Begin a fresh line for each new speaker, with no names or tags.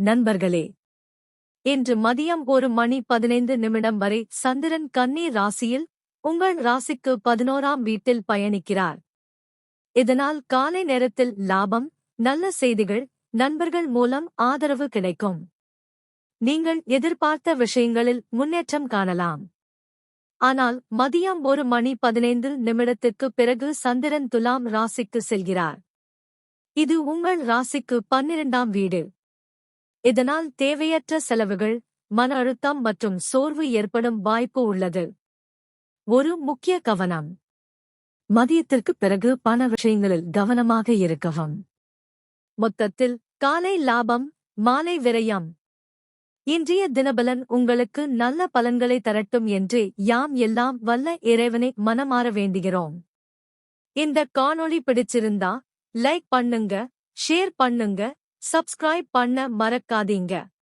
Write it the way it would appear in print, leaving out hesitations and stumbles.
நண்பர்களே, இன்று மதியம் 1:15 வரை சந்திரன் கன்னி ராசியில் உங்கள் ராசிக்கு 11ஆம் வீட்டில் பயணிக்கிறார். இதனால் காலை நேரத்தில் லாபம், நல்ல செய்திகள், நண்பர்கள் மூலம் ஆதரவு கிடைக்கும். நீங்கள் எதிர்பார்த்த விஷயங்களில் முன்னேற்றம் காணலாம். ஆனால் மதியம் 1:15 பிறகு சந்திரன் துலாம் ராசிக்கு செல்கிறார். இது உங்கள் ராசிக்கு 12ஆம் வீடு. இதனால் தேவையற்ற செலவுகள், மன அழுத்தம் மற்றும் சோர்வு ஏற்படும் வாய்ப்பு உள்ளது. ஒரு முக்கிய கவனம்: மதியத்திற்கு பிறகு பண விஷயங்களில் கவனமாக இருக்கவும். மொத்தத்தில் காலை லாபம், மாலை விரயம். இன்றைய தினபலன் உங்களுக்கு நல்ல பலன்களை தரட்டும் என்று யாம் எல்லாம் வல்ல இறைவனை மனமார வேண்டுகிறோம். இந்த காணொளி பிடிச்சிருந்தா லைக் பண்ணுங்க, ஷேர் பண்ணுங்க, சப்ஸ்கிரைப் பண்ண மறக்காதீங்க.